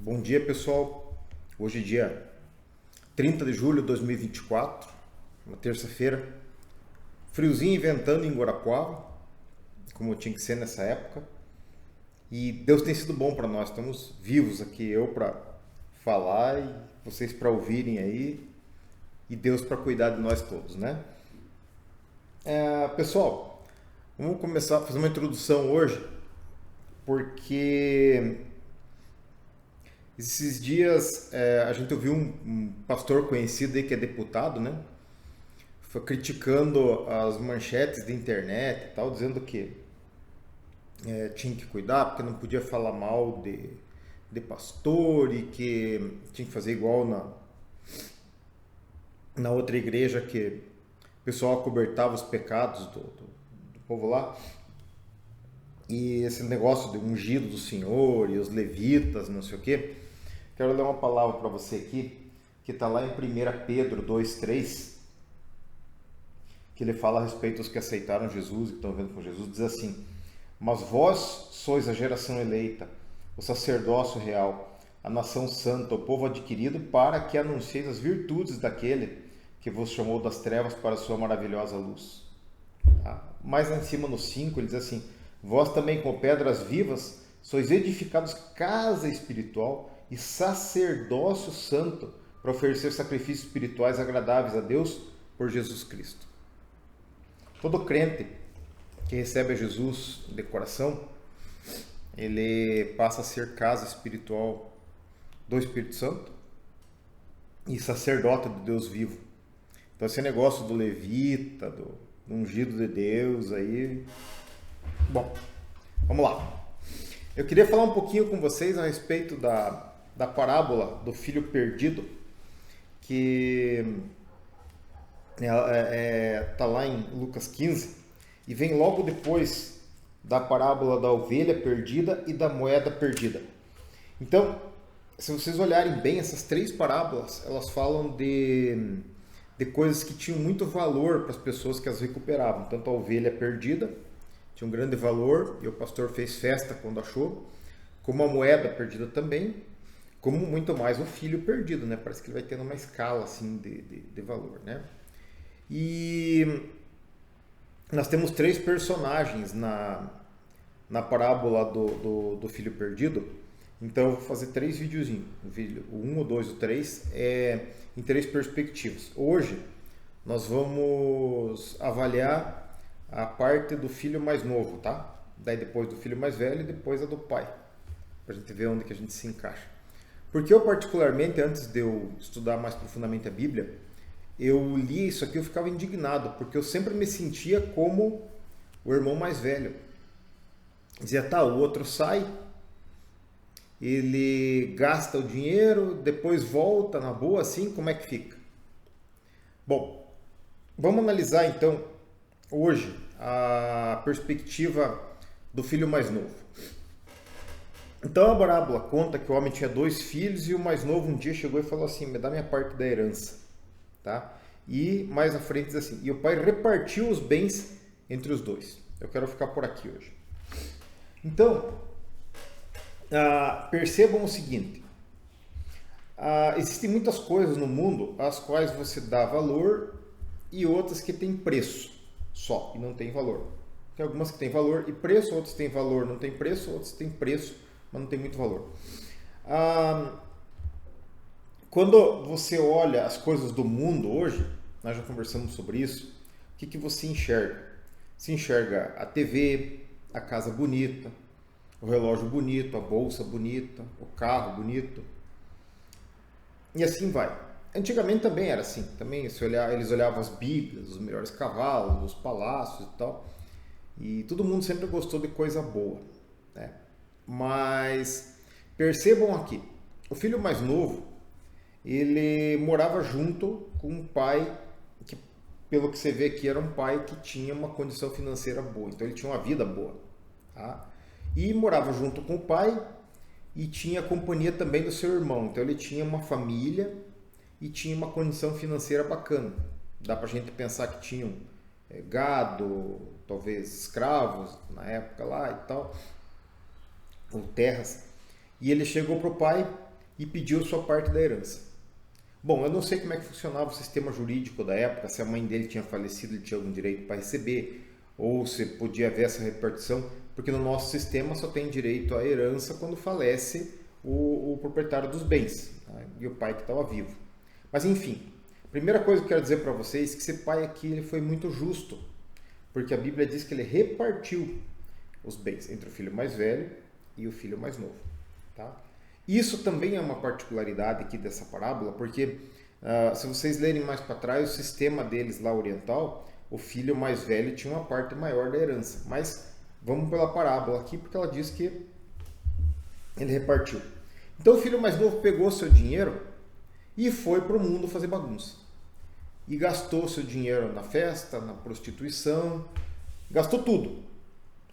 Bom dia, pessoal. Hoje é dia 30 de julho de 2024, uma terça-feira. Friozinho e ventando em Guarapuava, como tinha que ser nessa época. E Deus tem sido bom para nós. Estamos vivos aqui, eu para falar e vocês para ouvirem aí. E Deus para cuidar de nós todos, né? Pessoal, vamos começar a fazer uma introdução hoje, porque esses dias a gente ouviu um pastor conhecido aí que é deputado, né? Foi criticando as manchetes da internet e tal, dizendo que tinha que cuidar porque não podia falar mal de pastor e que tinha que fazer igual na outra igreja que o pessoal acobertava os pecados do povo lá. E esse negócio de ungido do Senhor e os levitas, não sei o quê. Quero ler uma palavra para você aqui, que está lá em 1 Pedro 2,3, que ele fala a respeito dos que aceitaram Jesus e que estão vendo com Jesus, diz assim: mas vós sois a geração eleita, o sacerdócio real, a nação santa, o povo adquirido, para que anuncieis as virtudes daquele que vos chamou das trevas para a sua maravilhosa luz. Mais lá em cima no 5, ele diz assim: vós também com pedras vivas sois edificados casa espiritual e sacerdócio santo para oferecer sacrifícios espirituais agradáveis a Deus por Jesus Cristo. Todo crente que recebe a Jesus de coração, ele passa a ser casa espiritual do Espírito Santo e sacerdote de Deus vivo. Então esse negócio do levita, do ungido de Deus aí... Bom, vamos lá. Eu queria falar um pouquinho com vocês a respeito da parábola do filho perdido, que está lá em Lucas 15, e vem logo depois da parábola da ovelha perdida e da moeda perdida. Então, se vocês olharem bem, essas três parábolas, elas falam de coisas que tinham muito valor para as pessoas que as recuperavam. Tanto a ovelha perdida tinha um grande valor e o pastor fez festa quando achou, como a moeda perdida também, como muito mais o filho perdido, né? Parece que ele vai tendo uma escala assim de valor, né? E nós temos três personagens na parábola do filho perdido. Então eu vou fazer três videozinhos, o 1, o 2 e o 3, em três perspectivas. Hoje nós vamos avaliar a parte do filho mais novo, tá? Daí depois do filho mais velho e depois a do pai, pra gente ver onde que a gente se encaixa. Porque eu particularmente, antes de eu estudar mais profundamente a Bíblia, eu li isso aqui, eu ficava indignado, porque eu sempre me sentia como o irmão mais velho. Dizia, tá, o outro sai, ele gasta o dinheiro, depois volta na boa, assim, como é que fica? Bom, vamos analisar então hoje a perspectiva do filho mais novo. Então a parábola conta que o homem tinha 2 filhos e o mais novo um dia chegou e falou assim: me dá minha parte da herança, tá? E mais à frente diz assim: e o pai repartiu os bens entre os dois. Eu quero ficar por aqui hoje. Então, percebam o seguinte: existem muitas coisas no mundo às quais você dá valor e outras que têm preço só e não tem valor. Tem algumas que têm valor e preço, outras têm valor, não tem preço, outras têm preço, mas não tem muito valor. Quando você olha as coisas do mundo hoje, nós já conversamos sobre isso, o que você enxerga? Você enxerga a TV, a casa bonita, o relógio bonito, a bolsa bonita, o carro bonito, e assim vai. Antigamente também era assim, também eles olhavam as bíblias, os melhores cavalos, os palácios e tal, e todo mundo sempre gostou de coisa boa, né? Mas percebam aqui, o filho mais novo, ele morava junto com um pai que, pelo que você vê aqui, era um pai que tinha uma condição financeira boa, então ele tinha uma vida boa, tá? E morava junto com o pai e tinha a companhia também do seu irmão, então ele tinha uma família e tinha uma condição financeira bacana. Dá pra gente pensar que tinham gado, talvez escravos na época lá e tal, ou terras. E ele chegou pro pai e pediu a sua parte da herança. Bom, eu não sei como é que funcionava o sistema jurídico da época, se a mãe dele tinha falecido, ele tinha algum direito para receber, ou se podia haver essa repartição, porque no nosso sistema só tem direito à herança quando falece o proprietário dos bens, tá? E o pai que estava vivo. Mas enfim, primeira coisa que eu quero dizer para vocês é que esse pai aqui ele foi muito justo, porque a Bíblia diz que ele repartiu os bens entre o filho mais velho e o filho mais novo. Tá? Isso também é uma particularidade aqui dessa parábola, porque se vocês lerem mais para trás, o sistema deles lá oriental, o filho mais velho tinha uma parte maior da herança. Mas vamos pela parábola aqui, porque ela diz que ele repartiu. Então o filho mais novo pegou seu dinheiro e foi para o mundo fazer bagunça. E gastou seu dinheiro na festa, na prostituição, gastou tudo,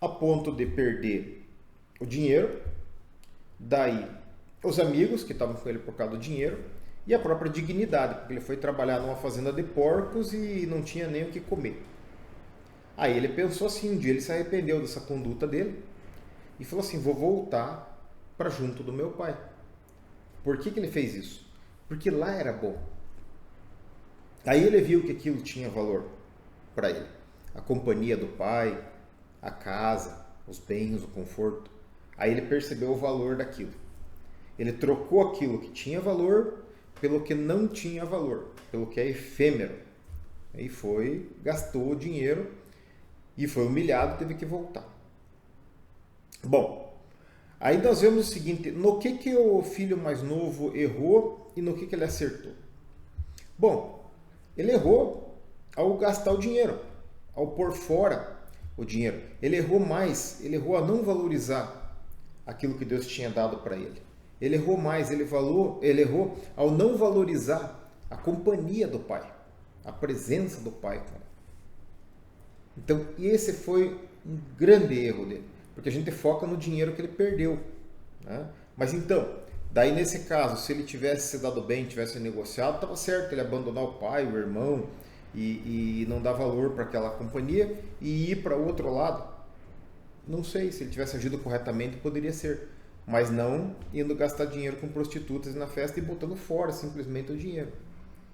a ponto de perder o dinheiro, daí os amigos que estavam com ele por causa do dinheiro e a própria dignidade, porque ele foi trabalhar numa fazenda de porcos e não tinha nem o que comer. Aí ele pensou assim, um dia ele se arrependeu dessa conduta dele e falou assim, vou voltar para junto do meu pai. Por que ele fez isso? Porque lá era bom. Aí ele viu que aquilo tinha valor para ele. A companhia do pai, a casa, os bens, o conforto. Aí ele percebeu o valor daquilo. Ele trocou aquilo que tinha valor pelo que não tinha valor, pelo que é efêmero. Aí foi, gastou o dinheiro e foi humilhado, teve que voltar. Bom, aí nós vemos o seguinte, no que o filho mais novo errou e no que ele acertou. Bom, ele errou ao gastar o dinheiro, ao pôr fora o dinheiro. Ele errou mais, ele errou a não valorizar aquilo que Deus tinha dado para ele. Ele errou mais, ele errou ao não valorizar a companhia do pai, a presença do pai. Então, esse foi um grande erro dele, porque a gente foca no dinheiro que ele perdeu, né? Mas então, daí nesse caso, se ele tivesse se dado bem, tivesse negociado, estava certo ele abandonar o pai, o irmão e não dar valor para aquela companhia e ir para o outro lado. Não sei, se ele tivesse agido corretamente poderia ser, mas não indo gastar dinheiro com prostitutas na festa e botando fora simplesmente o dinheiro,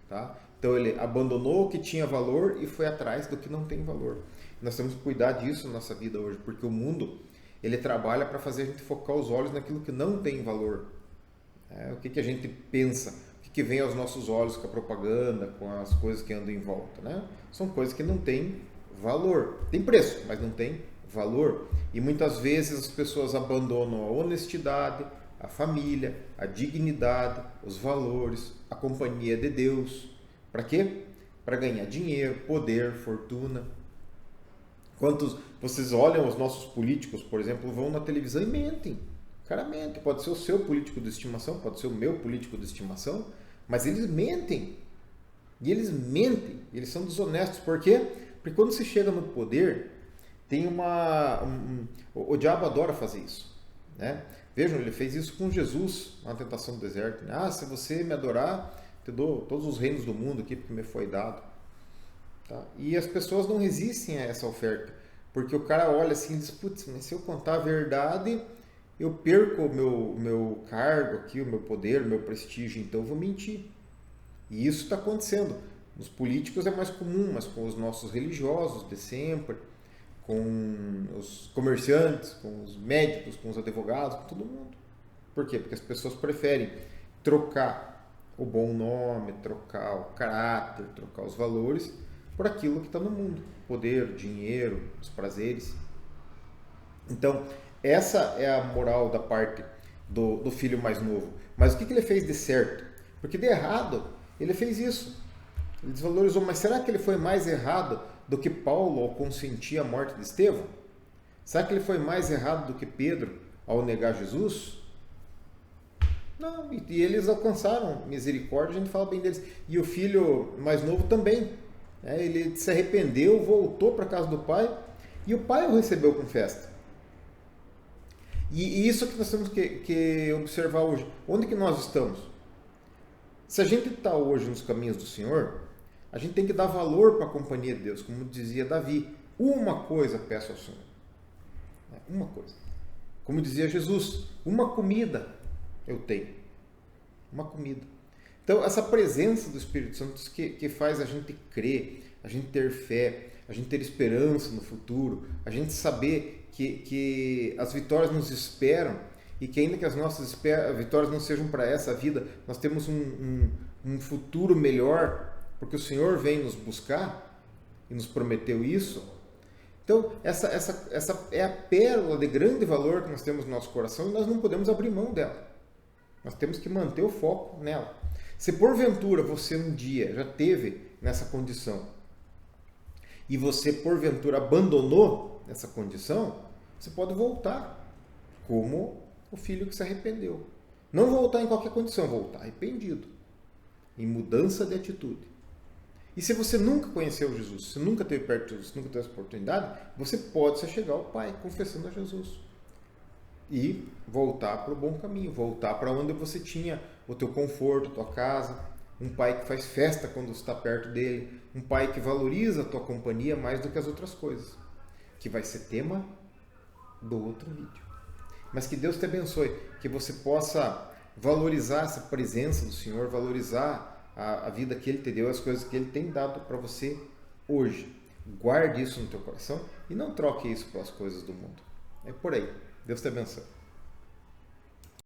tá? Então ele abandonou o que tinha valor e foi atrás do que não tem valor. Nós temos que cuidar disso na nossa vida hoje, porque o mundo ele trabalha para fazer a gente focar os olhos naquilo que não tem valor. O que a gente pensa, o que vem aos nossos olhos com a propaganda, com as coisas que andam em volta, né? São coisas que não têm valor. Tem preço, mas não tem valor. E muitas vezes as pessoas abandonam a honestidade, a família, a dignidade, os valores, a companhia de Deus. Para quê? Para ganhar dinheiro, poder, fortuna. Quantos vocês olham os nossos políticos, por exemplo, vão na televisão e mentem. O cara mente. Pode ser o seu político de estimação, pode ser o meu político de estimação, mas eles mentem. E eles mentem. Eles são desonestos. Por quê? Porque quando se chega no poder, tem o diabo adora fazer isso, né? Vejam, ele fez isso com Jesus na tentação do deserto. Se você me adorar, te dou todos os reinos do mundo aqui porque me foi dado. Tá? E as pessoas não resistem a essa oferta, porque o cara olha assim e diz, putz, mas se eu contar a verdade, eu perco o meu cargo aqui, o meu poder, o meu prestígio, então eu vou mentir. E isso está acontecendo. Nos políticos é mais comum, mas com os nossos religiosos de sempre, com os comerciantes, com os médicos, com os advogados, com todo mundo. Por quê? Porque as pessoas preferem trocar o bom nome, trocar o caráter, trocar os valores por aquilo que está no mundo. Poder, dinheiro, os prazeres. Então, essa é a moral da parte do filho mais novo. Mas o que ele fez de certo? Porque de errado, ele fez isso. Ele desvalorizou. Mas será que ele foi mais errado do que Paulo ao consentir a morte de Estevão? Será que ele foi mais errado do que Pedro ao negar Jesus? Não, e eles alcançaram misericórdia, a gente fala bem deles. E o filho mais novo também. Ele se arrependeu, voltou para a casa do pai e o pai o recebeu com festa. E isso que nós temos que observar hoje. Onde que nós estamos? Se a gente está hoje nos caminhos do Senhor, a gente tem que dar valor para a companhia de Deus, como dizia Davi. Uma coisa peço ao Senhor. Uma coisa. Como dizia Jesus, uma comida eu tenho. uma comida. Então, essa presença do Espírito Santo que faz a gente crer, a gente ter fé, a gente ter esperança no futuro, a gente saber que as vitórias nos esperam e que ainda que as nossas vitórias não sejam para essa vida, nós temos um futuro melhor, porque o Senhor vem nos buscar e nos prometeu isso. Então, essa é a pérola de grande valor que nós temos no nosso coração e nós não podemos abrir mão dela. Nós temos que manter o foco nela. Se porventura você um dia já teve nessa condição e você porventura abandonou essa condição, você pode voltar como o filho que se arrependeu. Não voltar em qualquer condição, voltar arrependido, em mudança de atitude. E se você nunca conheceu Jesus, se nunca esteve perto de Jesus, nunca teve essa oportunidade, você pode se chegar ao Pai confessando a Jesus. E voltar para o bom caminho, voltar para onde você tinha o teu conforto, a tua casa, um pai que faz festa quando você está perto dele, um pai que valoriza a tua companhia mais do que as outras coisas, que vai ser tema do outro vídeo. Mas que Deus te abençoe, que você possa valorizar essa presença do Senhor, valorizar a vida que Ele te deu, as coisas que Ele tem dado para você hoje. Guarde isso no teu coração e não troque isso pelas coisas do mundo. É por aí. Deus te abençoe.